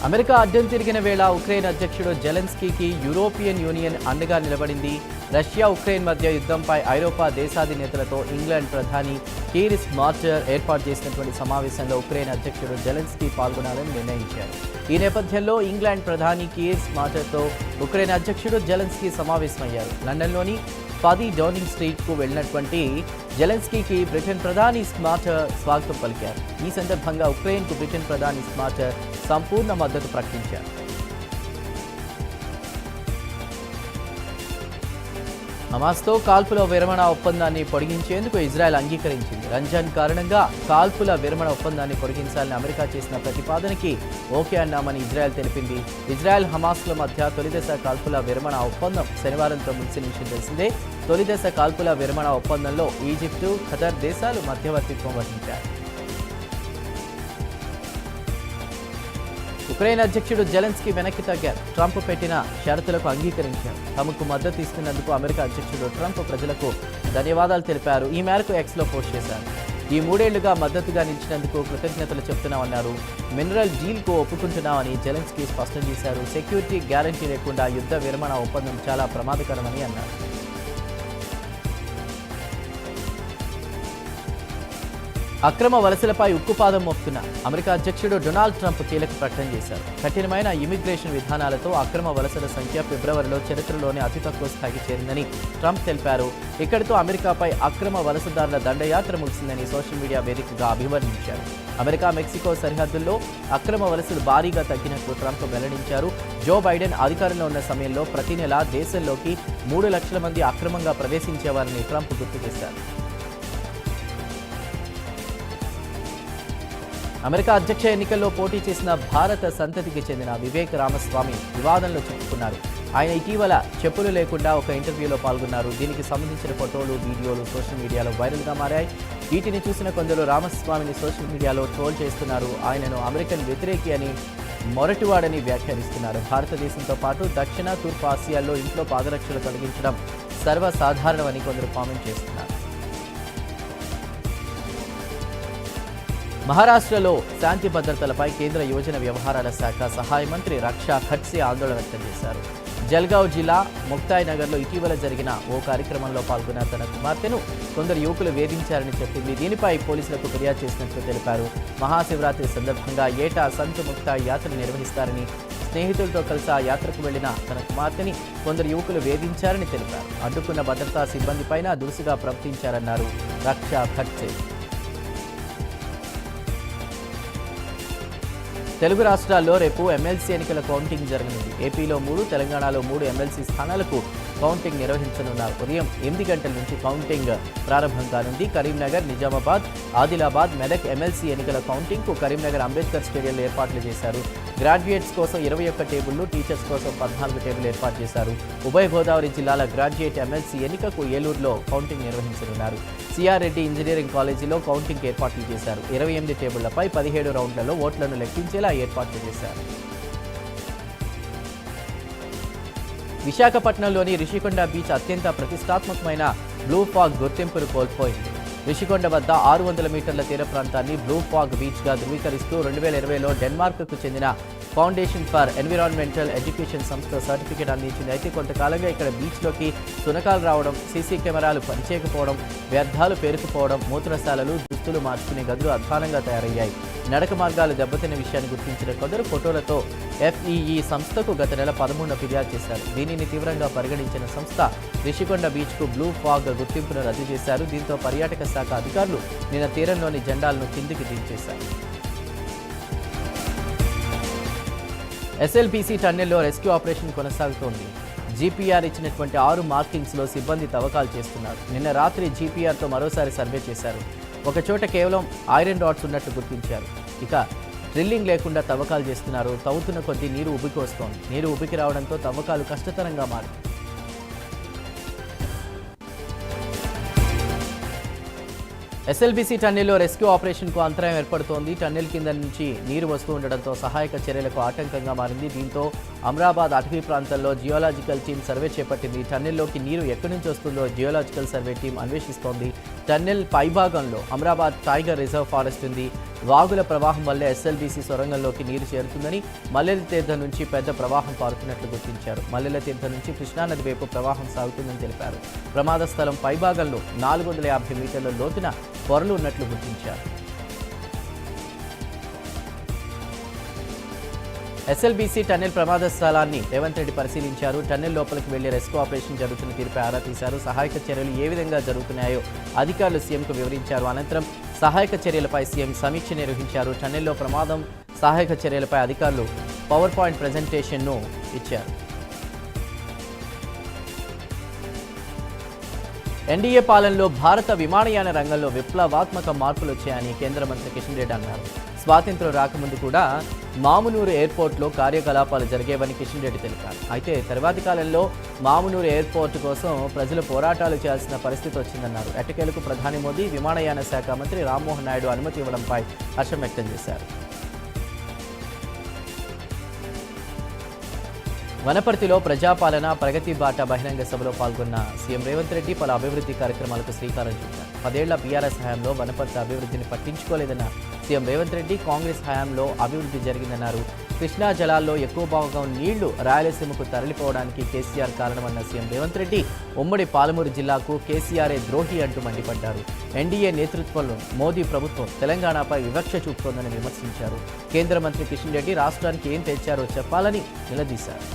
America అడ్డం తిరిగిన వేళ ఉక్రెయిన్ అధ్యక్షుడు జెలెన్స్కీకి యూరోపియన్ యూనియన్ అండగా నిలబడింది. రష్యా ఉక్రెయిన్ మధ్య యుద్ధంపై ఐరోపా దేశాధినేతలతో ఇంగ్లాండ్ ప్రధాని కీర్ స్టార్మర్ ఏర్పాటు చేసినటువంటి సమావేశంలో ఉక్రెయిన్ అధ్యక్షుడు జెలెన్స్కీ పాల్గొనాలని నిర్ణయించారు. ఈ నేపథ్యంలో ఇంగ్లాండ్ ప్రధాని కీర్ స్టార్మర్తో ఉక్రెయిన్ అధ్యక్షుడు జెలెన్స్కీ సమావేశమయ్యారు. లండన్లోని 10 డౌనింగ్ స్ట్రీట్కు వెళ్లినటువంటి జెలెన్స్కీకి బ్రిటన్ ప్రధాని స్టార్మర్ స్వాగతం పలికారు. ఈ సందర్భంగా ఉక్రెయిన్కు బ్రిటన్ ప్రధాని స్టార్మర్ సంపూర్ణ మద్దతు ప్రకటించారు. హమాస్తో కాల్పుల విరమణ ఒప్పందాన్ని పొడిగించేందుకు ఇజ్రాయెల్ అంగీకరించింది. రంజాన్ కారణంగా కాల్పుల విరమణ ఒప్పందాన్ని పొడిగించాలని అమెరికా చేసిన ప్రతిపాదనకి ఓకే అన్నామని ఇజ్రాయెల్ తెలిపింది. ఇజ్రాయెల్ హమాస్ల మధ్య తొలిదశ కాల్పుల విరమణ ఒప్పందం శనివారంతో ముగిసిన విషయం తెలిసిందే. తొలిదశ కాల్పుల విరమణ ఒప్పందంలో ఈజిప్టు, ఖతర్ దేశాలు మధ్యవర్తిత్వం వహించారు. ఉక్రెయిన్ అధ్యక్షుడు జెలెన్స్కీ వెనక్కి తగ్గారు. ట్రంప్ పెట్టిన షరతులకు అంగీకరించారు. తమకు మద్దతు ఇస్తున్నందుకు అమెరికా అధ్యక్షుడు ట్రంప్ ప్రజలకు ధన్యవాదాలు తెలిపారు. ఈ మేరకు ఎక్స్లో పోస్ట్ చేశారు. ఈ 3 ఏళ్లుగా మద్దతుగా నిలిచినందుకు కృతజ్ఞతలు చెప్తున్నామన్నారు. మినరల్ డీల్కు ఒప్పుకుంటున్నామని జెలెన్స్కీ స్పష్టం చేశారు. సెక్యూరిటీ గ్యారంటీ లేకుండా యుద్ధ విరమణ ఒప్పందం చాలా ప్రమాదకరమని అన్నారు. అక్రమ వలసలపై ఉక్కుపాదం మోపుతున్న అమెరికా అధ్యక్షుడు డొనాల్డ్ ట్రంప్ కీలక ప్రకటన చేశారు. కఠినమైన ఇమిగ్రేషన్ విధానాలతో అక్రమ వలసల సంఖ్య ఫిబ్రవరిలో చరిత్రలోనే అతి తక్కువ స్థాయికి చేరిందని ట్రంప్ తెలిపారు. ఇక్కడితో అమెరికాపై అక్రమ వలసదారుల దండయాత్ర ముగిసిందని సోషల్ మీడియా వేదికగా అభివర్ణించారు. అమెరికా మెక్సికో సరిహద్దుల్లో అక్రమ వలసలు భారీగా తగ్గినట్లు ట్రంప్ వెల్లడించారు. జో బైడెన్ అధికారంలో ఉన్న సమయంలో ప్రతి నెలా దేశంలోకి 3 లక్షల మంది అక్రమంగా ప్రవేశించేవారని ట్రంప్ గుర్తు చేశారు. అమెరికా అధ్యక్ష ఎన్నికల్లో పోటీ చేసిన భారత సంతతికి చెందిన వివేక్ రామస్వామి వివాదంలో చిక్కుకున్నారు. ఆయన ఇటీవల చెప్పులు లేకుండా ఒక ఇంటర్వ్యూలో పాల్గొన్నారు. దీనికి సంబంధించిన ఫోటోలు, వీడియోలు సోషల్ మీడియాలో వైరల్గా మారాయి. వీటిని చూసిన కొందరు రామస్వామిని సోషల్ మీడియాలో ట్రోల్ చేస్తున్నారు. ఆయనను అమెరికన్ వ్యతిరేకి అని, మొరటివాడని వ్యాఖ్యానిస్తున్నారు. భారతదేశంతో పాటు దక్షిణ, తూర్పు ఆసియాల్లో ఇంట్లో పాదరక్షలు తొలగించడం సర్వసాధారణమని కొందరు కామెంట్ చేస్తున్నారు. మహారాష్ట్రలో శాంతి భద్రతలపై కేంద్ర యువజన వ్యవహారాల శాఖ సహాయ మంత్రి రక్షా ఖడ్సే ఆందోళన వ్యక్తం చేశారు. జల్గావ్ జిల్లా ముక్తాయ్ నగర్లో ఇటీవల జరిగిన ఓ కార్యక్రమంలో పాల్గొన్న తన కుమార్తెను కొందరు యువకులు వేధించారని చెప్పింది. దీనిపై పోలీసులకు ఫిర్యాదు చేసినట్లు తెలిపారు. మహాశివరాత్రి సందర్భంగా ఏటా సంత్ ముక్తాయ్ యాత్ర నిర్వహిస్తారని, స్నేహితులతో కలిసి ఆ యాత్రకు వెళ్లిన తన కుమార్తెని కొందరు యువకులు వేధించారని తెలిపారు. అడ్డుకున్న భద్రతా సిబ్బందిపైన దురుసుగా ప్రవర్తించారన్నారు రక్షా ఖడ్సే. తెలుగు రాష్ట్రాల్లో రేపు ఎమ్మెల్సీ ఎన్నికల కౌంటింగ్ జరగనుంది. ఏపీలో 3, తెలంగాణలో 3 ఎమ్మెల్సీ స్థానాలకు కౌంటింగ్ నిర్వహించనున్నారు. ఉదయం 8 గంటల నుంచి కౌంటింగ్ ప్రారంభం కానుంది. కరీంనగర్, నిజామాబాద్, ఆదిలాబాద్, మెదక్ ఎమ్మెల్సీ ఎన్నికల కౌంటింగ్కు కరీంనగర్ అంబేద్కర్ స్టేడియంలో ఏర్పాట్లు చేశారు. గ్రాడ్యుయేట్స్ కోసం 21 టేబుళ్లు, టీచర్స్ కోసం 14 టేబుల్ ఏర్పాటు చేశారు. ఉభయ గోదావరి జిల్లాల గ్రాడ్యుయేట్ ఎమ్మెల్సీ ఎన్నికకు ఏలూరులో కౌంటింగ్ నిర్వహించనున్నారు. సిఆర్ రెడ్డి ఇంజనీరింగ్ కాలేజీలో కౌంటింగ్ ఏర్పాట్లు చేశారు. 28 టేబుళ్లపై 17 రౌండ్లలో ఓట్లను లెక్కించేలా ఏర్పాట్లు చేశారు. విశాఖపట్నంలోని రిషికొండ బీచ్ అత్యంత ప్రతిష్టాత్మకమైన బ్లూ ఫాగ్ గుర్తింపును కోల్పోయింది. రిషికొండ వద్ద 600 మీటర్ల తీర ప్రాంతాన్ని బ్లూ ఫాగ్ బీచ్గా ధృవీకరిస్తూ 2020లో డెన్మార్క్కు చెందిన ఫౌండేషన్ ఫర్ ఎన్విరాన్మెంటల్ ఎడ్యుకేషన్ సంస్థ సర్టిఫికేట్ అందించింది. అయితే కొంతకాలంగా ఇక్కడ బీచ్లోకి సునకాలు రావడం, సీసీ కెమెరాలు పనిచేయకపోవడం, వ్యర్థాలు పేరుకుపోవడం, మూత్రశాలలు, దుస్తులు మార్చుకునే గదులు అధ్వానంగా తయారయ్యాయి. నడక మార్గాలు దెబ్బతిన్న విషయాన్ని గుర్తించిన కొందరు ఫోటోలతో FEE సంస్థకు గత నెల 13న ఫిర్యాదు చేశారు. దీనిని తీవ్రంగా పరిగణించిన సంస్థ రిషికొండ బీచ్కు బ్లూ ఫాగ్ గుర్తింపును రద్దు చేశారు. దీంతో పర్యాటక శాఖ అధికారులు నిన్న తీరంలోని జెండాలను కిందికి దించేశారు. SLBC టన్నెల్లో రెస్క్యూ ఆపరేషన్ కొనసాగుతోంది. GPR ఇచ్చినటువంటి 6 మార్కింగ్స్లో సిబ్బంది తవ్వకాలు చేస్తున్నారు. నిన్న రాత్రి GPRతో మరోసారి సర్వే చేశారు. ఒక చోట కేవలం ఐరన్ రాడ్స్ ఉన్నట్లు గుర్తించారు. ఇక డ్రిల్లింగ్ లేకుండా తవ్వకాలు చేస్తున్నారు. తవ్వుతున్న కొద్దీ నీరు ఉబికి వస్తోంది. నీరు ఉబికి రావడంతో తవ్వకాలు కష్టతరంగా మారాయి. SLBC టన్నెల్లో రెస్క్యూ ఆపరేషన్కు అంతరాయం ఏర్పడుతోంది. టన్నెల్ కింద నుంచి నీరు వస్తూ ఉండడంతో సహాయక చర్యలకు ఆటంకంగా మారింది. దీంతో అమరాబాద్ అటవీ ప్రాంతంలో జియోలాజికల్ టీం సర్వే చేపట్టింది. టన్నెల్లోకి నీరు ఎక్కడి నుంచి వస్తుందో జియోలాజికల్ సర్వే టీం అన్వేషిస్తోంది. టన్నెల్ పైభాగంలో అమరాబాద్ టైగర్ రిజర్వ్ ఫారెస్ట్ ఉంది. వాగుల ప్రవాహం వల్లే ఎస్ఎల్బీసీ సొరంగంలోకి నీరు చేరుతుందని, మల్లెల తీర్థం నుంచి పెద్ద ప్రవాహం పారుతున్నట్లు గుర్తించారు. మల్లెల తీర్థం నుంచి కృష్ణానది వైపు ప్రవాహం సాగుతుందని తెలిపారు. ప్రమాద స్థలం పైభాగంలో 450 మీటర్ల లోతున పొరలు ఉన్నట్లు గుర్తించారు. ఎస్ఎల్బీసీ టన్నెల్ ప్రమాద స్థలాన్ని రేవంత్ రెడ్డి పరిశీలించారు. టన్నెల్ లోపలికి వెళ్లి రెస్క్యూ ఆపరేషన్ జరుగుతున్న తీరుపై ఆరా తీశారు. సహాయక చర్యలు ఏ విధంగా జరుగుతున్నాయో అధికారులు సీఎంకు వివరించారు. అనంతరం సహాయక చర్యలపై సీఎం సమీక్ష నిర్వహించారు. టన్నెల్లో ప్రమాదం, సహాయక చర్యలపై అధికారులు పవర్ పాయింట్ ప్రెజెంటేషన్ను ఇచ్చారు. ఎన్డీఏ పాలనలో భారత విమానయాన రంగంలో విప్లవాత్మక మార్పులు వచ్చాయని కేంద్ర మంత్రి కిషన్ రెడ్డి అన్నారు. స్వాతంత్ర్యం రాకముందు కూడా మామునూరు ఎయిర్పోర్ట్లో కార్యకలాపాలు జరిగేవని కిషన్ రెడ్డి తెలిపారు. అయితే తర్వాతి కాలంలో మామునూరు ఎయిర్పోర్టు కోసం ప్రజలు పోరాటాలు చేయాల్సిన పరిస్థితి వచ్చిందన్నారు. ఎట్టకేలకు ప్రధాని మోదీ, విమానయాన శాఖ మంత్రి రామ్మోహన్ నాయుడు అనుమతి ఇవ్వడంపై హర్షం వ్యక్తం చేశారు. వనపర్తిలో ప్రజాపాలన ప్రగతి బాట బహిరంగ సభలో పాల్గొన్న సీఎం రేవంత్ రెడ్డి పలు అభివృద్ధి కార్యక్రమాలకు శ్రీకారం చుట్టారు. 10 ఏళ్ల బీఆర్ఎస్ హయాంలో వనపర్తి అభివృద్ధిని పట్టించుకోలేదన్న సీఎం రేవంత్ రెడ్డి, కాంగ్రెస్ హయాంలో అభివృద్ధి జరిగిందన్నారు. కృష్ణా జలాల్లో ఎక్కువ భాగం నీళ్లు రాయలసీమకు తరలిపోవడానికి కేసీఆర్ కారణమన్న సీఎం రేవంత్ రెడ్డి, ఉమ్మడి పాలమూరు జిల్లాకు కేసీఆరే ద్రోహి అంటూ మండిపడ్డారు. ఎన్డీఏ నేతృత్వంలో మోదీ ప్రభుత్వం తెలంగాణపై వివక్ష చూపుతోందని విమర్శించారు. కేంద్ర మంత్రి కిషన్ రెడ్డి రాష్ట్రానికి ఏం తెచ్చారో చెప్పాలని నిలదీశారు.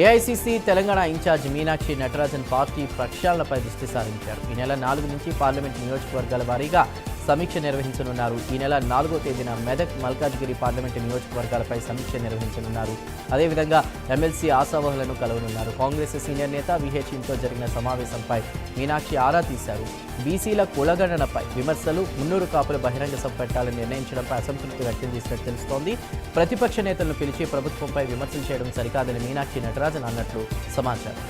AICC Telangana in charge Meenakshi Natarajan party ప్రక్షాళనపై దృష్టి సారించారు. ఈ నెల 4 నుంచి పార్లమెంట్ నియోజకవర్గాల వారీగా సమీక్ష నిర్వహించనున్నారు. ఈ నెల 4వ తేదీన మెదక్, మల్కాజ్గిరి పార్లమెంటు నియోజకవర్గాలపై సమీక్ష నిర్వహించనున్నారు. అదేవిధంగా ఎమ్మెల్సీ ఆశావహులను కలవనున్నారు. కాంగ్రెస్ సీనియర్ నేత విహెచ్తో జరిగిన సమావేశంపై మీనాక్షి ఆరా తీశారు. బీసీల కులగణనపై విమర్శలు, మున్నూరు కాపుల బహిరంగ సభ పెట్టాలని నిర్ణయించడంపై అసంతృప్తి వ్యక్తం చేసినట్టు తెలుస్తోంది. ప్రతిపక్ష నేతలను పిలిచి ప్రభుత్వంపై విమర్శలు చేయడం సరికాదని మీనాక్షి నటరాజన్ అన్నట్లు సమాచారం.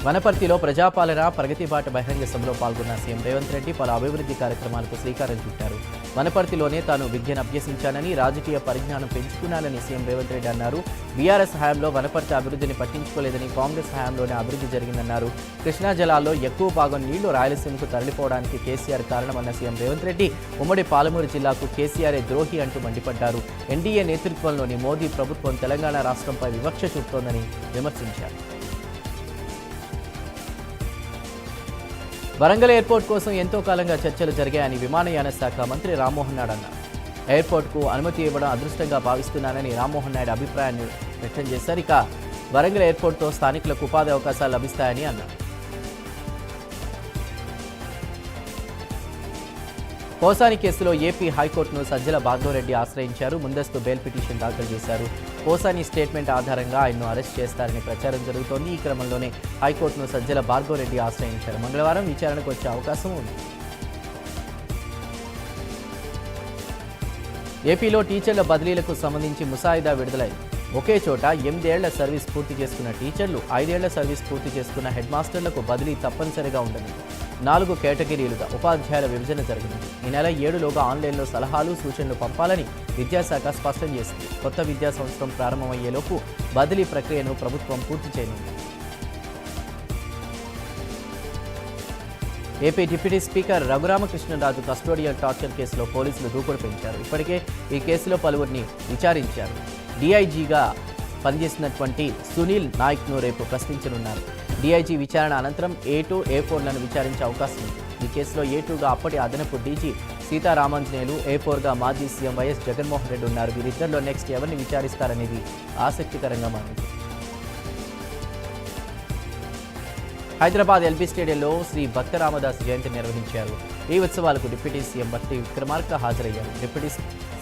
వనపర్తిలో ప్రజాపాలన ప్రగతి బాట బహిరంగ సభలో పాల్గొన్న సీఎం రేవంత్ రెడ్డి పలు అభివృద్ధి కార్యక్రమాలకు శ్రీకారం చుట్టారు. వనపర్తిలోనే తాను విద్యను అభ్యసించానని, రాజకీయ పరిజ్ఞానం పెంచుకున్నానని సీఎం రేవంత్ రెడ్డి అన్నారు. బీఆర్ఎస్ హయాంలో వనపర్తి అభివృద్ధిని పట్టించుకోలేదని, కాంగ్రెస్ హయాంలోనే అభివృద్ధి జరిగిందన్నారు. కృష్ణా జలాల్లో ఎక్కువ భాగం నీళ్లు రాయలసీమకు తరలిపోవడానికి కేసీఆర్ కారణమన్న సీఎం రేవంత్ రెడ్డి, ఉమ్మడి పాలమూరు జిల్లాకు కేసీఆరే ద్రోహి అంటూ మండిపడ్డారు. ఎన్డీఏ నేతృత్వంలోని మోదీ ప్రభుత్వం తెలంగాణ రాష్ట్రంపై వివక్ష చూపుతోందని విమర్శించారు. వరంగల్ ఎయిర్పోర్ట్ కోసం ఎంతో కాలంగా చర్చలు జరిగాయని విమానయాన శాఖ మంత్రి రామ్మోహన్ నాయుడు అన్నారు. ఎయిర్పోర్ట్కు అనుమతి ఇవ్వడం అదృష్టంగా భావిస్తున్నానని రామ్మోహన్ నాయుడు అభిప్రాయాన్ని వ్యక్తం చేశారు. ఇక వరంగల్ ఎయిర్పోర్ట్తో స్థానికులకు ఉపాధి అవకాశాలు లభిస్తాయని అన్నారు. పోసాని కేసులో ఏపీ హైకోర్టును సజ్జల భార్గవరెడ్డి ఆశ్రయించారు. ముందస్తు బెయిల్ పిటిషన్ దాఖలు చేశారు. పోసాని స్టేట్మెంట్ ఆధారంగా ఆయన్ను అరెస్ట్ చేస్తారని ప్రచారం జరుగుతోంది. ఈ క్రమంలోనే హైకోర్టును సజ్జల భార్గవరెడ్డి ఆశ్రయించారు. మంగళవారం విచారణకు వచ్చే అవకాశం ఉంది. ఏపీలో టీచర్ల బదిలీలకు సంబంధించి ముసాయిదా విడుదలైంది. ఒకే చోట 8 ఏళ్ల సర్వీస్ పూర్తి చేసుకున్న టీచర్లు, 5 ఏళ్ల సర్వీస్ పూర్తి చేసుకున్న హెడ్ మాస్టర్లకు బదిలీ తప్పనిసరిగా ఉండనుంది. 4 కేటగిరీలుగా ఉపాధ్యాయుల విభజన జరిగింది. ఈ నెల 7లోగా ఆన్లైన్లో సలహాలు, సూచనలు పంపాలని విద్యాశాఖ స్పష్టం చేసింది. కొత్త విద్యా సంవత్సరం ప్రారంభమయ్యేలోపు బదిలీ ప్రక్రియను ప్రభుత్వం పూర్తి చేయనుంది. AP deputy speaker Raghuramakrishnaraju custodial torture కేసులో పోలీసులు దూకుడు పెంచారు. ఇప్పటికే ఈ కేసులో పలువురిని విచారించారు. డీఐజీగా పనిచేసినటువంటి సునీల్ నాయక్ను రేపు ప్రశ్నించనున్నారు. డీఐజీ విచారణ అనంతరం A2, A4లను విచారించే అవకాశం ఉంది. ఈ కేసులో A2గా అప్పటి అదనపు డీజీ సీతారామాంజనేయులు, A4గా మాజీ సీఎం వైఎస్ జగన్మోహన్ రెడ్డి ఉన్నారు. వీరిద్దరిలో నెక్స్ట్ ఎవరిని విచారిస్తారనేది ఆసక్తికరంగా మారింది. హైదరాబాద్ ఎల్బీ స్టేడియంలో శ్రీ భక్త రామదాస్ జయంతి నిర్వహించారు. ఈ ఉత్సవాలకు డిప్యూటీ సీఎం బట్టి విక్రమార్క హాజరయ్యారు. Deputy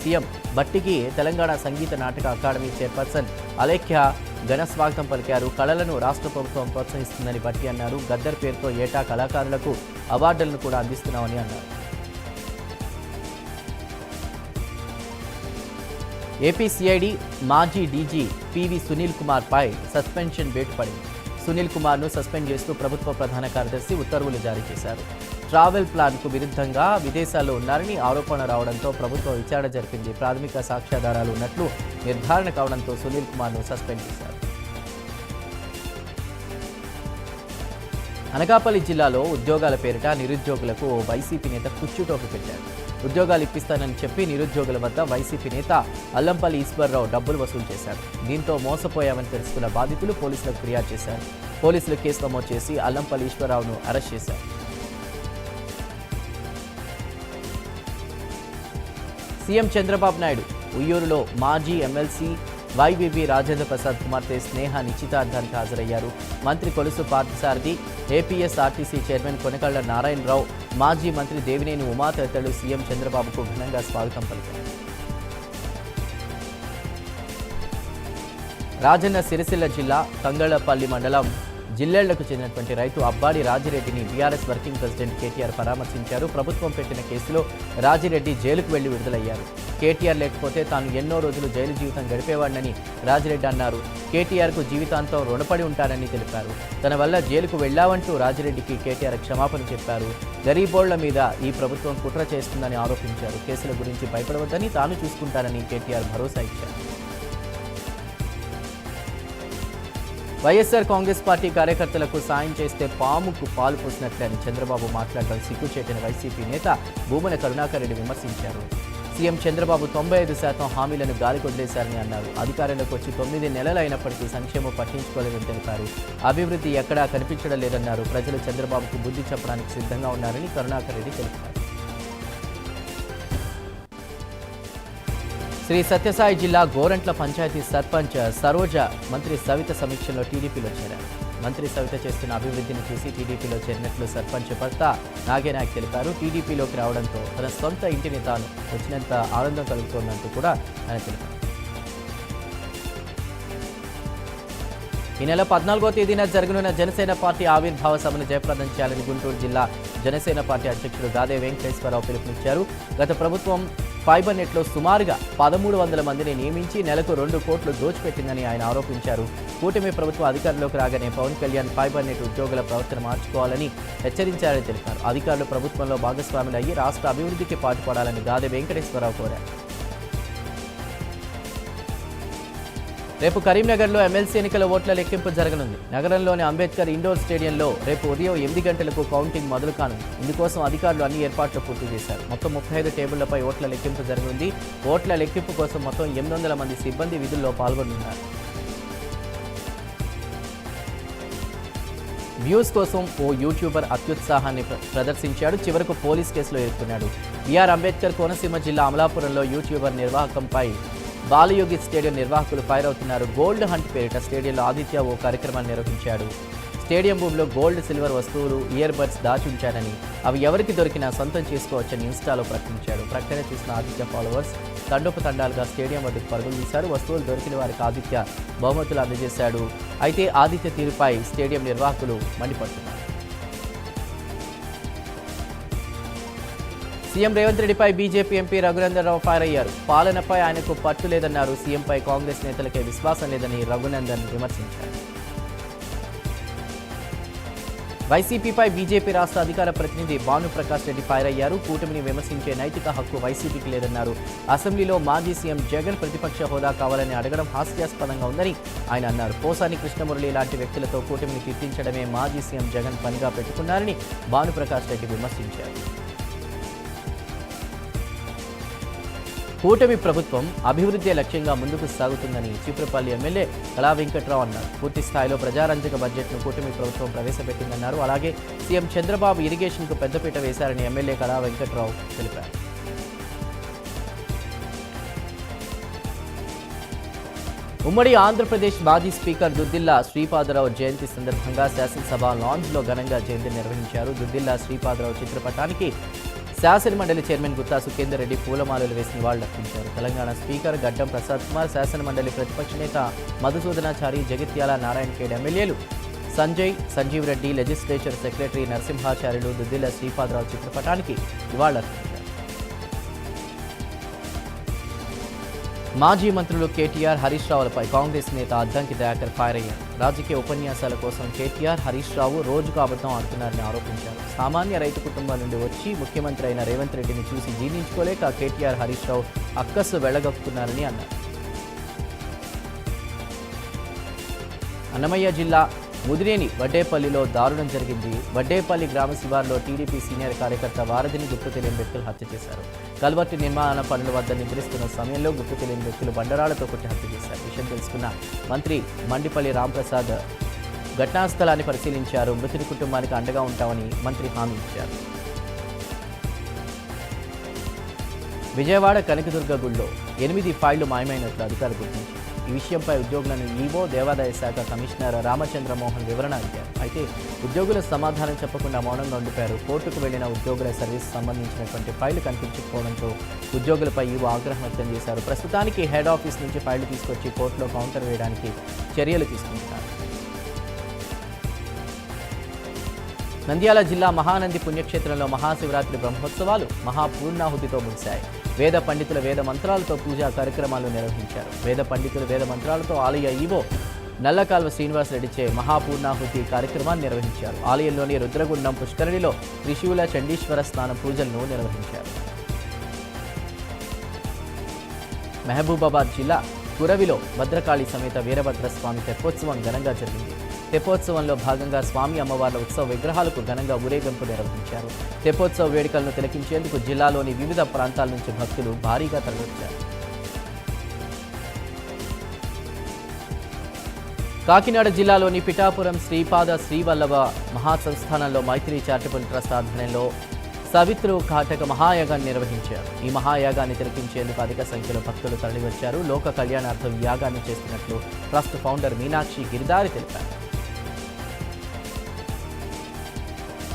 CM బట్టికి Telangana Sangeet Natak academy chairperson Alekhya ఘన స్వాగతం పలికారు. కళలను రాష్ట్ర ప్రభుత్వం ప్రోత్సహిస్తుందని బట్టి అన్నారు. గద్దర్ పేరుతో ఏటా కళాకారులకు అవార్డులను కూడా అందిస్తున్నామని అన్నారు. ఏపీ సిఐడి మాజీ డీజీ పివి సునీల్ కుమార్ పై సస్పెన్షన్ వేటు పడింది. సునీల్ కుమార్ను సస్పెండ్ చేస్తూ ప్రభుత్వ ప్రధాన కార్యదర్శి ఉత్తర్వులు జారీ చేశారు. ట్రావెల్ ప్లాన్కు విరుద్ధంగా విదేశాల్లో ఉన్నారని ఆరోపణ రావడంతో ప్రభుత్వం విచారణ జరిపింది. ప్రాథమిక సాక్ష్యాధారాలు ఉన్నట్లు నిర్ధారణ కావడంతో సునీల్ కుమార్ను సస్పెండ్ చేశారు. అనకాపల్లి జిల్లాలో ఉద్యోగాల పేరిట నిరుద్యోగులకు ఓ వైసీపీ నేత కుచ్చుటోపి పెట్టారు. ఉద్యోగాలు ఇప్పిస్తానని చెప్పి నిరుద్యోగుల వద్ద వైసీపీ నేత అల్లంపల్లి ఈశ్వర్రావు డబ్బులు వసూలు చేశారు. దీంతో మోసపోయామని తెలుసుకున్న బాధితులు పోలీసులకు ఫిర్యాదు చేశారు. పోలీసులు కేసు నమోదు చేసి అల్లంపల్లి ఈశ్వర్రావును అరెస్ట్ చేశారు. సీఎం చంద్రబాబు నాయుడు ఉయ్యూరులో మాజీ ఎమ్మెల్సీ వైబీబీ రాజేంద్ర ప్రసాద్ కుమార్తె స్నేహ నిశ్చితార్థానికి హాజరయ్యారు. మంత్రి కొలుసు పార్థసారథి, ఏపీఎస్ఆర్టీసీ చైర్మన్ కొనకళ్ల నారాయణరావు, మాజీ మంత్రి దేవినేని ఉమా తదితరులు సీఎం చంద్రబాబుకు ఘనంగా స్వాగతం పలికారు. రాజన్న సిరిసిల్ల జిల్లా తంగళ్లపల్లి మండలం జిల్లెళ్లకు చెందినటువంటి రైతు అబ్బాడి రాజిరెడ్డిని బీఆర్ఎస్ వర్కింగ్ ప్రెసిడెంట్ కేటీఆర్ పరామర్శించారు. ప్రభుత్వం పెట్టిన కేసులో రాజిరెడ్డి జైలుకు వెళ్లి విడుదలయ్యారు. కేటీఆర్ లేకపోతే తాను ఎన్నో రోజులు జైలు జీవితం గడిపేవాడినని రాజిరెడ్డి అన్నారు. కేటీఆర్కు జీవితాంతం రుణపడి ఉంటానని తెలిపారు. తన వల్ల జైలుకు వెళ్లావంటూ రాజిరెడ్డికి కేటీఆర్ క్షమాపణ చెప్పారు. గరీబోళ్ల మీద ఈ ప్రభుత్వం కుట్ర చేస్తుందని ఆరోపించారు. కేసుల గురించి భయపడవద్దని తాను చూసుకుంటానని కేటీఆర్ భరోసా ఇచ్చారు. వైఎస్ఆర్ కాంగ్రెస్ పార్టీ కార్యకర్తలకు సాయం చేస్తే పాముకు పాలు పోసినట్లే అని చంద్రబాబు మాట్లాడడం సిగ్గుచేటిన వైసీపీ నేత భూమన కరుణాకర్ రెడ్డి విమర్శించారు. సీఎం చంద్రబాబు 95% హామీలను గాలికొదిలేశారని అన్నారు. అధికారంలోకి వచ్చి 9 నెలలు అయినప్పటికీ సంక్షేమం పట్టించుకోలేదని తెలిపారు. అభివృద్ధి ఎక్కడా కనిపించడం లేదన్నారు. ప్రజలు చంద్రబాబుకు బుద్ధి చెప్పడానికి సిద్ధంగా ఉన్నారని కరుణాకర్ రెడ్డి తెలిపారు. శ్రీ సత్యసాయి జిల్లా గోరంట్ల పంచాయతీ సర్పంచ్ సరోజ మంత్రి సవిత సమీక్షలో టీడీపీలో చేరారు. మంత్రి సవిత చేస్తున్న అభివృద్ధిని చూసి టీడీపీలో చేరినట్లు సర్పంచ్ భర్త నాగేనాయక్ తెలిపారు. టీడీపీలోకి రావడంతో తన సొంత ఇంటిని తాను వచ్చినంత ఆనందం కలుగుతోందంటూ కూడా ఆయన తెలిపారు. ఈ నెల 14వ తేదీన జరగనున్న జనసేన పార్టీ ఆవిర్భావ సభను జయప్రదం చేయాలని గుంటూరు జిల్లా జనసేన పార్టీ అధ్యక్షుడు గాదే వెంకటేశ్వరరావు పిలుపునిచ్చారు. గత ప్రభుత్వం ఫైబర్ నెట్లో సుమారుగా 1300 మందిని నియమించి నెలకు 2 కోట్లు దోచిపెట్టిందని ఆయన ఆరోపించారు. కూటమి ప్రభుత్వం అధికారంలోకి రాగానే పవన్ కళ్యాణ్ ఫైబర్ నెట్ ఉద్యోగుల ప్రవర్తన మార్చుకోవాలని హెచ్చరించారని తెలిపారు. అధికారులు ప్రభుత్వంలో భాగస్వాములు అయ్యి రాష్ట్ర అభివృద్ధికి పాటుపడాలని గాదే వెంకటేశ్వరరావు కోరారు. రేపు కరీంనగర్లో ఎమ్మెల్సీ ఎన్నికల ఓట్ల లెక్కింపు జరగనుంది. నగరంలోని అంబేద్కర్ ఇండోర్ స్టేడియంలో రేపు ఉదయం 8 గంటలకు కౌంటింగ్ మొదలు కానుంది. ఇందుకోసం అధికారులు అన్ని ఏర్పాట్లు పూర్తి చేశారు. మొత్తం 35 టేబుళ్లపై ఓట్ల లెక్కింపు జరగనుంది. ఓట్ల లెక్కింపు కోసం మొత్తం 800 మంది సిబ్బంది విధుల్లో పాల్గొనున్నారు. వ్యూస్ కోసం ఓ యూట్యూబర్ అత్యుత్సాహాన్ని ప్రదర్శించాడు. చివరకు పోలీస్ కేసులో ఇరుక్కున్నాడు. బిఆర్ అంబేద్కర్ కోనసీమ జిల్లా అమలాపురంలో యూట్యూబర్ నిర్వాహకంపై బాలయోగి స్టేడియం నిర్వాహకులు ఫైర్ అవుతున్నారు. గోల్డ్ హంట్ పేరిట స్టేడియంలో ఆదిత్య ఓ కార్యక్రమాన్ని నిర్వహించాడు. స్టేడియం భూమిలో గోల్డ్, సిల్వర్ వస్తువులు, ఇయర్ బడ్స్ దాచి ఉంచాడని, అవి ఎవరికి దొరికినా సొంతం చేసుకోవచ్చని ఇన్స్టాలో ప్రకటించాడు. ప్రకటన చూసిన ఆదిత్య ఫాలోవర్స్ తండోపతండాలుగా స్టేడియం వద్దకు పరుగులు తీశారు. వస్తువులు దొరికిన వారికి ఆదిత్య బహుమతులు అందజేశాడు. అయితే ఆదిత్య తీరుపై స్టేడియం నిర్వాహకులు మండిపడుతున్నారు. సీఎం రేవంత్ రెడ్డిపై BJP MP Raghunandan Rao fire అయ్యారు. పాలనపై ఆయనకు పట్టు లేదన్నారు. సీఎంపై కాంగ్రెస్ నేతలకే విశ్వాసం లేదని రఘునందన్ విమర్శించారు. వైసీపీపై బీజేపీ రాష్ట్ర అధికార ప్రతినిధి భానుప్రకాష్ రెడ్డి ఫైర్ అయ్యారు. కూటమిని విమర్శించే నైతిక హక్కు వైసీపీకి లేదన్నారు. అసెంబ్లీలో మాజీ సీఎం జగన్ ప్రతిపక్ష హోదా కావాలని అడగడం హాస్యాస్పదంగా ఉందని ఆయన అన్నారు. పోసాని కృష్ణమురళి లాంటి వ్యక్తులతో కూటమిని తిట్టించడమే మాజీ సీఎం జగన్ పనిగా పెట్టుకున్నారని భానుప్రకాష్ రెడ్డి విమర్శించారు. కూటమి ప్రభుత్వం అభివృద్ధి లక్ష్యంగా ముందుకు సాగుతుందని చీపురపల్లి ఎమ్మెల్యే కళా వెంకట్రావు అన్నారు. పూర్తి స్థాయిలో ప్రజారంజక బడ్జెట్ను కూటమి ప్రభుత్వం ప్రవేశపెట్టిందన్నారు. అలాగే సీఎం చంద్రబాబు ఇరిగేషన్కు పెద్దపీట వేశారని ఎమ్మెల్యే కళా వెంకట్రావు తెలిపారు. ఉమ్మడి ఆంధ్రప్రదేశ్ మాజీ స్పీకర్ దుద్దిల్ల శ్రీపాదరావు జయంతి సందర్భంగా శాసనసభ లాంజ్లో ఘనంగా జయంతి నిర్వహించారు. దుద్దిల్ల శ్రీపాదరావు చిత్రపటానికి శాసనమండలి చైర్మన్ గుత్తా సుఖేందర్ రెడ్డి పూలమాలలు వేసి నివాళులర్పించారు. తెలంగాణ స్పీకర్ గడ్డం ప్రసాద్ కుమార్, శాసనమండలి ప్రతిపక్ష నేత మధుసూదనాచారి, జగిత్యాల నారాయణఖేడ్ ఎమ్మెల్యేలు సంజయ్, సంజీవ్ రెడ్డి, లెజిస్లేచర్ సెక్రటరీ నరసింహాచార్యులు దుద్దిల్ల శ్రీపాదరావు చిత్రపటానికి నివాళులర్పించారు. మాజీ మంత్రులు కేటీఆర్, హరీష్ రావులపై కాంగ్రెస్ నేత అద్దంకి దయాకర్ ఫైర్ అయ్యారు. రాజకీయ ఉపన్యాసాల కోసం కేటీఆర్, హరీష్ రావు రోజుకు అబద్ధం ఆడుతున్నారని ఆరోపించారు. సామాన్య రైతు కుటుంబం నుండి వచ్చి ముఖ్యమంత్రి అయిన రేవంత్ రెడ్డిని చూసి జీర్ణించుకోలేక కేటీఆర్, హరీష్ రావు అక్కసు వెళ్లగక్కుతున్నారని అన్నారు. అన్నమయ్య జిల్లా ముదిరేని వడ్డేపల్లిలో దారుణం జరిగింది. వడ్డేపల్లి గ్రామ శివారులో టీడీపీ సీనియర్ కార్యకర్త వారధిని గుర్తు తెలియని వ్యక్తులు హత్య చేశారు. కల్వర్టు నిర్మాణ పనుల వద్ద నిద్రిస్తున్న సమయంలో గుర్తు తెలియని వ్యక్తులు బండరాళ్లతో కొట్టి హత్య చేశారు. విషయం తెలుసుకున్న మంత్రి మండిపల్లి రాంప్రసాద్ ఘటనా స్థలాన్ని పరిశీలించారు. మృతుడి కుటుంబానికి అండగా ఉంటామని మంత్రి హామీ ఇచ్చారు. విజయవాడ కనకదుర్గ గుడిలో 8 ఫైళ్లు మాయమైనట్లు అధికారులు గుర్తించారు. ఈ విషయంపై ఉద్యోగులను ఈవో దేవాదాయ శాఖ కమిషనర్ రామచంద్రమోహన్ వివరణ అడిగారు. అయితే ఉద్యోగులు సమాధానం చెప్పకుండా మౌనంగా ఉండిపోయారు. కోర్టుకు వెళ్లిన ఉద్యోగుల సర్వీస్ సంబంధించినటువంటి ఫైళ్లు కనిపించకపోవడంతో ఉద్యోగులపై ఈవో ఆగ్రహం వ్యక్తం చేశారు. ప్రస్తుతానికి హెడ్ ఆఫీస్ నుంచి ఫైళ్లు తీసుకొచ్చి కోర్టులో కౌంటర్ వేయడానికి చర్యలు తీసుకుంటున్నారు. నంద్యాల జిల్లా మహానంది పుణ్యక్షేత్రంలో మహాశివరాత్రి బ్రహ్మోత్సవాలు మహాపూర్ణాహుతితో ముగిశాయి. వేద పండితుల వేద మంత్రాలతో పూజా కార్యక్రమాలు నిర్వహించారు. వేద పండితుల వేద మంత్రాలతో ఆలయ ఈవో నల్లకాల్వ శ్రీనివాసరెడ్డిచే మహాపూర్ణాహుతి కార్యక్రమాన్ని నిర్వహించారు. ఆలయంలోని రుద్రగుండం పుష్కరిణిలో త్రిశూల చండీశ్వర స్నాన పూజలను నిర్వహించారు. మహబూబాబాద్ జిల్లా కురవిలో భద్రకాళి సమేత వీరభద్రస్వామి తెప్పోత్సవం ఘనంగా జరిగింది. తెప్పోత్సవంలో భాగంగా స్వామి అమ్మవార్ల ఉత్సవ విగ్రహాలకు ఘనంగా ఊరేగింపు నిర్వహించారు. తెప్పోత్సవ వేడుకలను తిలకించేందుకు జిల్లాలోని వివిధ ప్రాంతాల నుంచి భక్తులు భారీగా తరలివచ్చారు. కాకినాడ జిల్లాలోని పిఠాపురం శ్రీపాద శ్రీవల్లభ మహాసంస్థానంలో మైత్రి చారిటబుల్ ట్రస్ట్ ఆధ్వర్యంలో సవిత్రు కాటక మహాయాగాన్ని నిర్వహించారు. ఈ మహాయాగాన్ని తిలకించేందుకు అధిక సంఖ్యలో భక్తులు తరలివచ్చారు. లోక కళ్యాణార్థం ఈ యాగాన్ని చేస్తున్నట్లు ట్రస్ట్ ఫౌండర్ మీనాక్షి గిరిదారి తెలిపారు.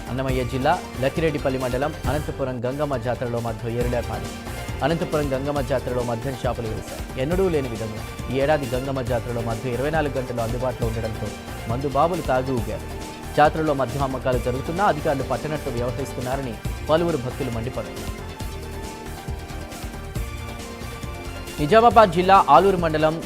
అన్నమయ్య జిల్లా లక్కిరెడ్డిపల్లి మండలం అనంతపురం గంగమ్మ జాతరలో మధ్య ఏరులేపాలి. అనంతపురం గంగమ్మ జాతరలో మద్యం షాపులు వేశారు. ఎన్నడూ లేని విధంగా ఈ ఏడాది గంగమ్మ జాతరలో మధ్య 24 గంటలు అందుబాటులో ఉండడంతో మందు బాబులు తాగి ఊగారు. జాతరలో మద్యం అమ్మకాలు జరుగుతున్నా అధికారులు పట్టనట్టు వ్యవహరిస్తున్నారని పలువురు భక్తులు మండిపడుతున్నారు. నిజామాబాద్ జిల్లా ఆలూరు మండలం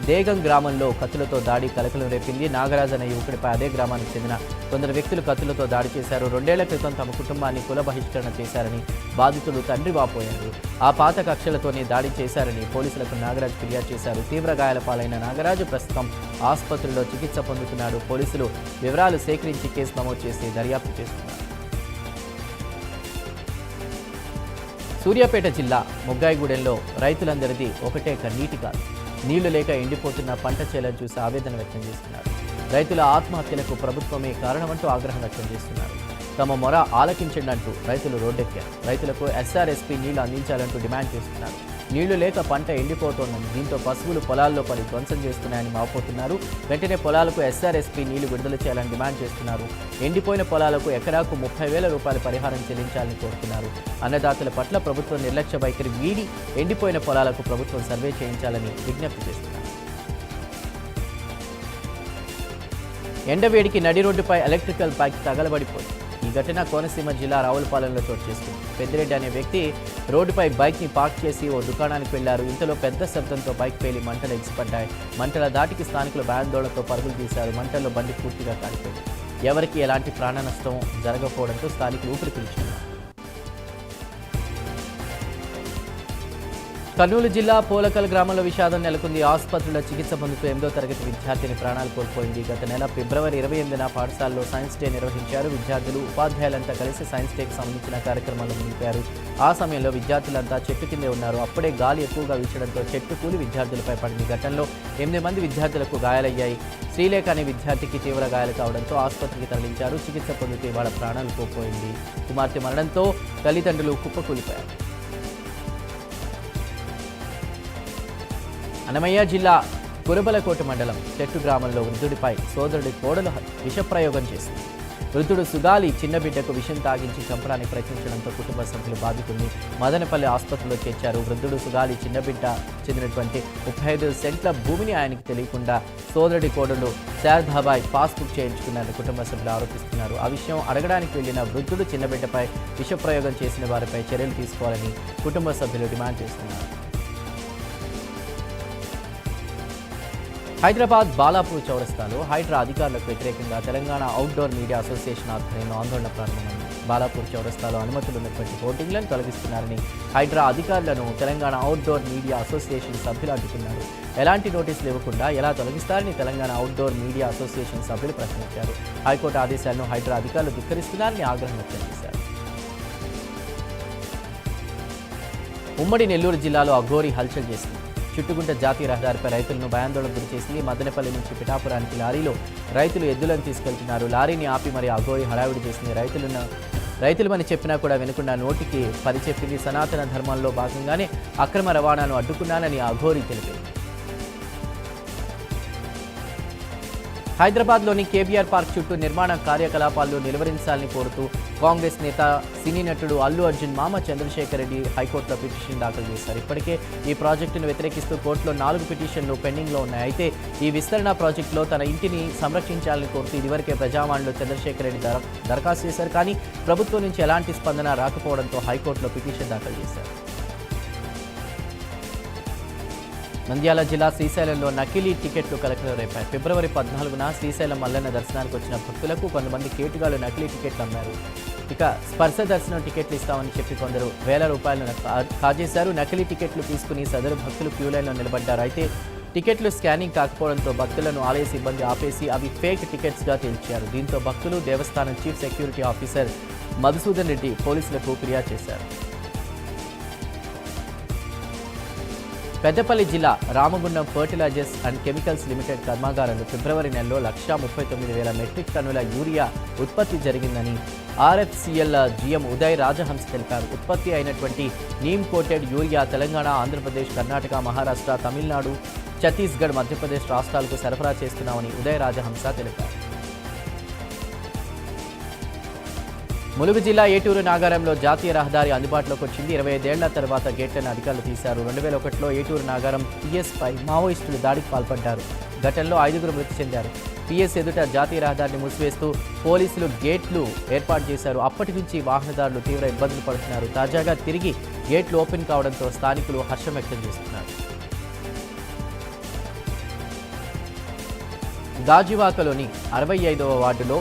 దేగం గ్రామంలో కత్తులతో దాడి కలకలం రేపింది. నాగరాజ్ అనే యువకుడిపై అదే గ్రామానికి చెందిన కొందరు వ్యక్తులు కత్తులతో దాడి చేశారు. 2 ఏళ్ల క్రితం తమ కుటుంబాన్ని కుల బహిష్కరణ చేశారని బాధితులు తండ్రి వాపోయారు. ఆ పాత కక్షలతోనే దాడి చేశారని పోలీసులకు నాగరాజ్ ఫిర్యాదు చేశారు. తీవ్ర గాయాల పాలైన నాగరాజు ప్రస్తుతం ఆసుపత్రిలో చికిత్స పొందుతున్నాడు. పోలీసులు వివరాలు సేకరించి కేసు నమోదు చేసి దర్యాప్తు చేస్తున్నారు. సూర్యాపేట జిల్లా మొగ్గాయిగూడెంలో రైతులందరిది ఒకటే కన్నీటి కాదు. నీళ్లు లేక ఎండిపోతున్న పంట చేలను చూసి ఆవేదన వ్యక్తం చేస్తున్నారు. రైతుల ఆత్మహత్యలకు ప్రభుత్వమే కారణమంటూ ఆగ్రహం వ్యక్తం చేస్తున్నారు. తమ మొర ఆలకించండంటూ రైతులు రోడ్డెక్కారు. రైతులకు ఎస్ఆర్ఎస్పీ నీళ్లు అందించాలంటూ డిమాండ్ చేస్తున్నారు. నీళ్లు లేక పంట ఎండిపోతోందని, దీంతో పశువులు పొలాల్లో పడి ధ్వంసం చేస్తున్నాయని మాపోతున్నారు. వెంటనే పొలాలకు ఎస్ఆర్ఎస్పీ నీళ్లు విడుదల చేయాలని డిమాండ్ చేస్తున్నారు. ఎండిపోయిన పొలాలకు ఎకరాకు 30,000 రూపాయల పరిహారం చెల్లించాలని కోరుతున్నారు. అన్నదాతల పట్ల ప్రభుత్వం నిర్లక్ష్య వైఖరి వీడి ఎండిపోయిన పొలాలకు ప్రభుత్వం సర్వే చేయించాలని విజ్ఞప్తి చేస్తున్నారు. ఎండవేడికి నడి రోడ్డుపై ఎలక్ట్రికల్ బైక్ తగలబడిపోయింది. ఈ ఘటన కోనసీమ జిల్లా రావులపాలెంలో చోటు చేసుకుంది. పెద్దిరెడ్డి అనే వ్యక్తి రోడ్డుపై బైక్ని పార్క్ చేసి ఓ దుకాణానికి వెళ్లారు. ఇంతలో పెద్ద శబ్దంతో బైక్ పేలి మంటలు ఎగిసిపడ్డాయి. మంటల దాటికి స్థానికులు భయాందోళనతో పరుగులు తీశారు. మంటల్లో బండి పూర్తిగా కాలిపోయింది. ఎవరికి ఎలాంటి ప్రాణ నష్టం జరగకపోవడంతో స్థానికులు ఊపిరి పీల్చుకున్నారు. కర్నూలు జిల్లా పోలకల్ గ్రామంలో విషాదం నెలకొంది. ఆసుపత్రిలో చికిత్స పొందుతూ 8వ తరగతి విద్యార్థిని ప్రాణాలు కోల్పోయింది. గత నెల ఫిబ్రవరి 28న పాఠశాలలో సైన్స్ డే నిర్వహించారు. విద్యార్థులు ఉపాధ్యాయులంతా కలిసి సైన్స్ డేకి సంబంధించిన కార్యక్రమాల్లో మునిగిపోయారు. ఆ సమయంలో విద్యార్థులంతా చెట్టు కిందే ఉన్నారు. అప్పుడే గాలి ఎక్కువగా వీచడంతో చెట్టు కూలి విద్యార్థులపై పడింది. ఘటనలో 8 మంది విద్యార్థులకు గాయాలయ్యాయి. శ్రీలేఖ అనే విద్యార్థికి తీవ్ర గాయాలు కావడంతో ఆసుపత్రికి తరలించారు. చికిత్స పొందుతూ ఇవాళ ప్రాణాలు కోల్పోయింది. కుమార్తె మరణంతో తల్లిదండ్రులు కుప్పకూలిపోయారు. అన్నమయ్య జిల్లా కురబలకోట మండలం చెట్టు గ్రామంలో వృద్ధుడిపై సోదరుడి కోడలు విషప్రయోగం చేసింది. వృద్ధుడు సుగాలి చిన్న బిడ్డకు విషం తాగించి చంపడానికి ప్రయత్నించడంతో కుటుంబ సభ్యులు బాధితుడిని మదనపల్లి ఆసుపత్రిలో చేర్చారు. వృద్ధుడు సుగాలి చిన్న బిడ్డ చెందినటువంటి 35 సెంట్ల భూమిని ఆయనకు తెలియకుండా సోదరుడి కోడలు శారదాబాయ్ పాస్బుక్ చేయించుకున్నారని కుటుంబ సభ్యులు ఆరోపిస్తున్నారు. ఆ విషయం అడగడానికి వెళ్లిన వృద్ధుడు చిన్న బిడ్డపై విషప్రయోగం చేసిన వారిపై చర్యలు తీసుకోవాలని కుటుంబ సభ్యులు డిమాండ్ చేస్తున్నారు. హైదరాబాద్ బాలాపూర్ చౌరస్తాలో హైడ్రా అధికారులకు వ్యతిరేకంగా తెలంగాణ అవుట్డోర్ మీడియా అసోసియేషన్ ఆధ్వర్యంలో ఆందోళన ప్రారంభమైంది. బాలాపూర్ చౌరస్తాలో అనుమతులు ఉన్నటువంటి హోర్డింగ్లను తొలగిస్తున్నారని హైడ్రా అధికారులను తెలంగాణ అవుట్డోర్ మీడియా అసోసియేషన్ సభ్యులు అడ్డుకున్నారు. ఎలాంటి నోటీసులు ఇవ్వకుండా ఎలా తొలగిస్తారని తెలంగాణ అవుట్డోర్ మీడియా అసోసియేషన్ సభ్యులు ప్రశ్నించారు. హైకోర్టు ఆదేశాలను హైడ్రా అధికారులు ధిక్కరిస్తున్నారని ఆగ్రహం వ్యక్తం చేశారు. ఉమ్మడి నెల్లూరు జిల్లాలో అఘోరి హల్చల్ చేసింది. చుట్టుగుంట జాతీయ రహదారిపై రైతులను భయాందోళనకు గురి చేసింది. మదనపల్లి నుంచి పిఠాపురానికి లారీలో రైతులు ఎద్దులను తీసుకెళ్తున్నారు. లారీని ఆపి మరి అఘోరి హడావిడి చేసింది. రైతులమని చెప్పినా కూడా వినకుండా నోటికి పది చెప్పింది. సనాతన ధర్మంలో భాగంగానే అక్రమ రవాణాను అడ్డుకున్నానని అఘోరి తెలిపింది. హైదరాబాద్లోని కేబీఆర్ పార్క్ చుట్టూ నిర్మాణ కార్యకలాపాలను నిలువరించాలని కోరుతూ కాంగ్రెస్ నేత సినీ నటుడు అల్లు అర్జున్ మామ చంద్రశేఖర్ రెడ్డి హైకోర్టులో పిటిషన్ దాఖలు చేశారు. ఇప్పటికే ఈ ప్రాజెక్టును వ్యతిరేకిస్తూ కోర్టులో 4 పిటిషన్లు పెండింగ్లో ఉన్నాయి. అయితే ఈ విస్తరణ ప్రాజెక్టులో తన ఇంటిని సంరక్షించాలని కోరుతూ ఇదివరకే ప్రజావాణిలో చంద్రశేఖర్ రెడ్డి దరఖాస్తు చేశారు. కానీ ప్రభుత్వం నుంచి ఎలాంటి స్పందన రాకపోవడంతో హైకోర్టులో పిటిషన్ దాఖలు చేశారు. నంద్యాల జిల్లా శ్రీశైలంలో నకిలీ టికెట్లు కలెక్టర్ రేపారు. ఫిబ్రవరి 14న శ్రీశైలం మల్లన్న దర్శనానికి వచ్చిన భక్తులకు కొంతమంది కేటుగాళ్లు నకిలీ టికెట్లు అమ్మారు. ఇక స్పర్శ దర్శనం టికెట్లు ఇస్తామని చెప్పి కొందరు వేల రూపాయలను కాజేశారు. నకిలీ టికెట్లు తీసుకుని సదరు భక్తులు క్యూలైన్లో నిలబడ్డారు. అయితే టికెట్లు స్కానింగ్ కాకపోవడంతో భక్తులను ఆలయ సిబ్బంది ఆపేసి అవి ఫేక్ టికెట్స్గా తేల్చారు. దీంతో భక్తులు దేవస్థానం chief security officer Madhusudan Reddy పోలీసులకు ఫిర్యాదు చేశారు. పెద్దపల్లి జిల్లా Ramagundam fertilizers and chemicals limited కర్మాగారంలో ఫిబ్రవరి నెలలో 139,000 మెట్రిక్ టన్నుల యూరియా ఉత్పత్తి జరిగిందని ఆర్ఎఫ్సిఎల్ జీఎం ఉదయ్ రాజహంస తెలిపారు. ఉత్పత్తి అయినటువంటి neem coated urea Telangana, Andhra Pradesh, Karnataka, Maharashtra, Tamil Nadu, Chhattisgarh, Madhya Pradesh రాష్ట్రాలకు సరఫరా చేస్తున్నామని ఉదయ్ రాజహంస తెలిపారు. ములుగు జిల్లా ఏటూరు నాగారంలో జాతీయ రహదారి అందుబాటులోకి వచ్చింది. 25 ఏళ్ల తర్వాత గేట్లను అధికారులు తీశారు. 2001లో ఏటూరు నాగారం పిఎస్పై మావోయిస్టులు దాడికి పాల్పడ్డారు. ఘటనలో 5గురు మృతి చెందారు. పిఎస్ ఎదుట జాతీయ రహదారిని మూసివేస్తూ పోలీసులు గేట్లు ఏర్పాటు చేశారు. అప్పటి నుంచి వాహనదారులు తీవ్ర ఇబ్బందులు పడుతున్నారు. తాజాగా తిరిగి గేట్లు ఓపెన్ కావడంతో స్థానికులు హర్షం వ్యక్తం చేస్తున్నారు. గాజువాకలోని 65వ వార్డులో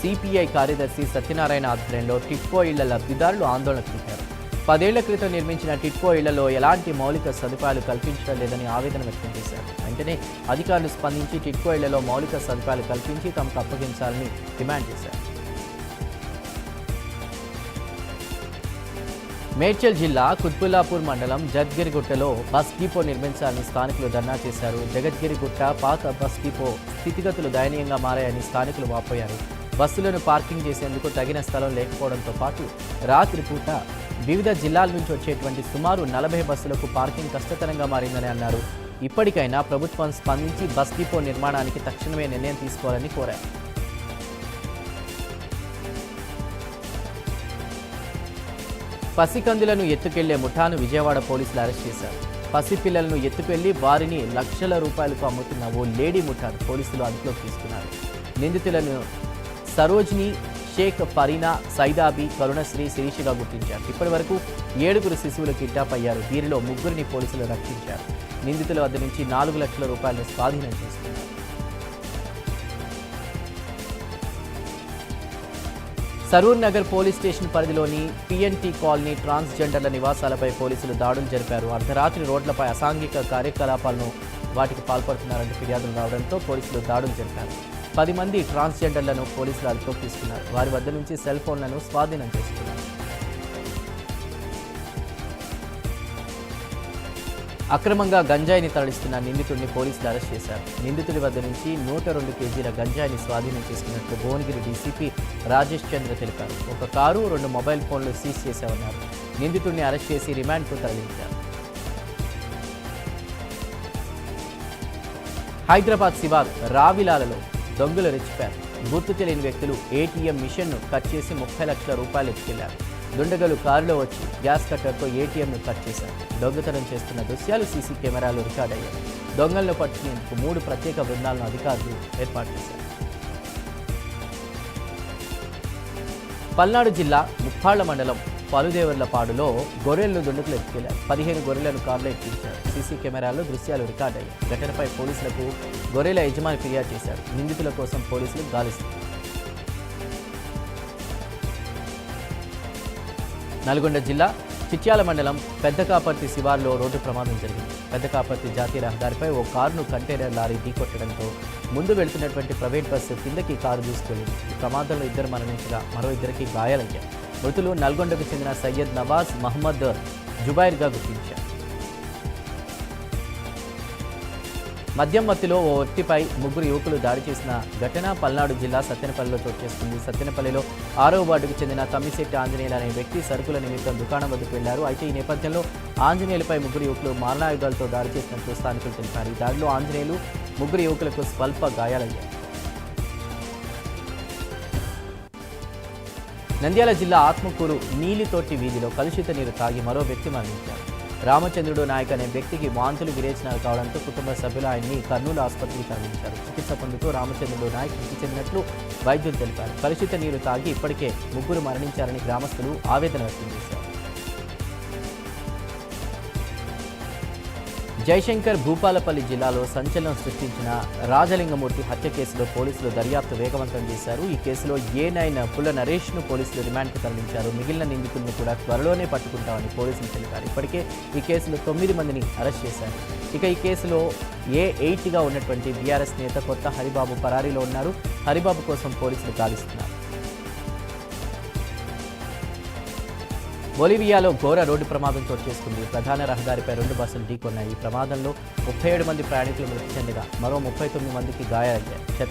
సిపిఐ కార్యదర్శి సత్యనారాయణ ఆధ్వర్యంలో టిట్కో ఇళ్ల లబ్ధిదారులు ఆందోళన తెలిపారు. 10 ఏళ్ల క్రితం నిర్మించిన టిట్కో ఇళ్లలో ఎలాంటి మౌలిక సదుపాయాలు కల్పించడం లేదని ఆవేదన వ్యక్తం చేశారు. వెంటనే అధికారులు స్పందించి టిట్కో ఇళ్లలో మౌలిక సదుపాయాలు కల్పించి తమకు అప్పగించాలని డిమాండ్ చేశారు. మేడ్చల్ జిల్లా కుత్బుల్లాపూర్ మండలం జగద్గిరిగుట్టలో బస్ డిపో నిర్మించాలని స్థానికులు ధర్నా చేశారు. జగద్గిరిగుట్ట పాత బస్ డిపో స్థితిగతులు దయనీయంగా మారాయని స్థానికులు వాపోయారు. బస్సులను పార్కింగ్ చేసేందుకు తగిన స్థలం లేకపోవడంతో పాటు రాత్రిపూట వివిధ జిల్లాల నుంచి వచ్చేటువంటి సుమారు 40 బస్సులకు పార్కింగ్ కష్టతరంగా మారిందని అన్నారు. ఇప్పటికైనా ప్రభుత్వం స్పందించి బస్ డిపో నిర్మాణానికి తక్షణమే నిర్ణయం తీసుకోవాలని కోరారు. పసికందులను ఎత్తుకెళ్లే ముఠాను విజయవాడ పోలీసులు అరెస్ట్ చేశారు. పసిపిల్లలను ఎత్తుకెళ్లి వారిని లక్షల రూపాయలకు అమ్ముతున్న ఓ లేడీ ముఠాను పోలీసులు అదుపులోకి తీసుకున్నారు. నిందితులను సరోజిని, షేక్ ఫరీనా, సైదాబి, కరుణశ్రీ, శిరీషగా గుర్తించారు. ఇప్పటి వరకు 7గురు శిశువులు కిడ్నాప్ అయ్యారు. వీరిలో 3గురిని పోలీసులు రక్షించారు. నిందితుల వద్ద నుంచి 4 లక్షల రూపాయలను స్వాధీనం చేసుకున్నారు. సరూర్ నగర్ పోలీస్ స్టేషన్ పరిధిలోని పిఎన్టీ కాలనీ ట్రాన్స్జెండర్ల నివాసాలపై పోలీసులు దాడులు జరిపారు. అర్ధరాత్రి రోడ్లపై అసాంఘిక కార్యకలాపాలను వాటికి పాల్పడుతున్నారంటూ ఫిర్యాదులు రావడంతో పోలీసులు దాడులు జరిపారు. 10 మంది ట్రాన్స్జెండర్లను పోలీసులు అదుపులోకి తీసుకున్నారు. వారి వద్ద నుంచి సెల్ ఫోన్లను స్వాధీనం చేసుకున్నారు. అక్రమంగా గంజాయిని తరలిస్తున్న నిందితుడిని పోలీసులు అరెస్ట్ చేశారు. నిందితుడి వద్ద నుంచి 102 కేజీల గంజాయిని స్వాధీనం చేసుకున్నట్లు భువనగిరి డీసీపీ రాజేష్ చంద్ర తెలిపారు. ఒక కారు, 2 మొబైల్ ఫోన్లు సీజ్ చేశామన్నారు. నిందితుడిని అరెస్ట్ చేసి రిమాండ్కు తరలించారు. హైదరాబాద్ శివారు రావిలాలలో దొంగలు రెచ్చిపారు. గుర్తు తెలియని వ్యక్తులు ఏటీఎం మిషన్ను కట్ చేసి 30 లక్షల రూపాయలు ఎత్తుకెళ్లారు. దుండగలు కారులో వచ్చి గ్యాస్ కట్టర్తో ఏటీఎంను కట్ చేశారు. దొంగతనం చేస్తున్న దృశ్యాలు సీసీ కెమెరాలు రికార్డయ్యాయి. దొంగలను పట్టుకునేందుకు 3 ప్రత్యేక బృందాలను అధికారులు ఏర్పాటు చేశారు. పల్నాడు జిల్లా ముప్పాళ్ల మండలం పలుదేవర్లపాడులో గొర్రెలను దుండగులు ఎత్తుకెళ్లారు. 15 గొర్రెలను కారులో ఎక్కించారు. సీసీ కెమెరాల్లో దృశ్యాలు రికార్డయ్యాయి. ఘటనపై పోలీసులకు గొర్రెల యజమాని ఫిర్యాదు చేశారు. నిందితుల కోసం పోలీసులు గాలిస్తున్నారు. నల్గొండ జిల్లా చిట్యాల మండలం పెద్దకాపర్తి శివార్లో రోడ్డు ప్రమాదం జరిగింది. పెద్దకాపర్తి జాతీయ రహదారిపై ఓ కారును కంటైనర్ లారీ ఢీకొట్టడంతో ముందు వెళ్తున్నటువంటి ప్రైవేట్ బస్సు కిందకి కారు దూసుకెళ్లింది. ఈ ప్రమాదంలో ఇద్దరు మరణించగా మరో ఇద్దరికి గాయాలయ్యాయి. మృతులు నల్గొండకు చెందిన సయ్యద్ నవాజ్ మహమ్మద్ జుబైర్గా గుర్తించారు. మద్యం మత్తులో ఓ వ్యక్తిపై ముగ్గురు యువకులు దాడి చేసిన ఘటన పల్నాడు జిల్లా సత్తెనపల్లిలో చోటు చేసుకుంది. సత్తెనపల్లిలో 6వ వార్డుకు చెందిన తమ్మిశెట్టి ఆంజనేయులు అనే వ్యక్తి సరుకుల నిమిత్తం దుకాణం వద్దకు వెళ్లారు. అయితే ఈ నేపథ్యంలో ఆంజనేయులపై ముగ్గురు యువకులు మారణాయుధాలతో దాడి చేసినట్లు స్థానికులు తెలిపారు. ఈ దాడిలో ఆంజనేయులు ముగ్గురు యువకులకు స్వల్ప గాయాలయ్యాయి. నంద్యాల జిల్లా ఆత్మకూరు నీలితోటి వీధిలో కలుషిత నీరు తాగి మరో వ్యక్తి మరణించారు. రామచంద్రుడు నాయక్ అనే వ్యక్తికి వాంతులు విరేచనాలు కావడంతో కుటుంబ సభ్యులు ఆయన్ని కర్నూలు ఆసుపత్రికి తరలించారు. చికిత్స పొందుతూ రామచంద్రుడు నాయక్ మృతి చెందినట్లు వైద్యులు తెలిపారు. కలుషిత నీరు తాగి ఇప్పటికే ముగ్గురు మరణించారని గ్రామస్తులు ఆవేదన వ్యక్తం చేశారు. జయశంకర్ భూపాలపల్లి జిల్లాలో సంచలనం సృష్టించిన రాజలింగమూర్తి హత్య కేసులో పోలీసులు దర్యాప్తు వేగవంతం చేశారు. ఈ కేసులో ఏ9 పుల్ల నరేష్ను పోలీసులు రిమాండ్కు తరలించారు. మిగిలిన నిందితులను కూడా త్వరలోనే పట్టుకుంటామని పోలీసులు తెలిపారు. ఇప్పటికే ఈ కేసులో 9 మందిని అరెస్ట్ చేశారు. ఇక ఈ కేసులో ఏ8గా ఉన్నటువంటి బీఆర్ఎస్ నేత కొత్త హరిబాబు పరారీలో ఉన్నారు. హరిబాబు కోసం పోలీసులు గాలిస్తున్నారు. బొలివియాలో ఘోర రోడ్డు ప్రమాదం చోటు చేసుకుంది. ప్రధాన రహదారిపై 2 బస్సులు ఢీకొన్నాయి. ఈ ప్రమాదంలో 37 మంది ప్రయాణికులు మృతి చెందగా మరో 39 మందికి గాయాలయ్యాయి.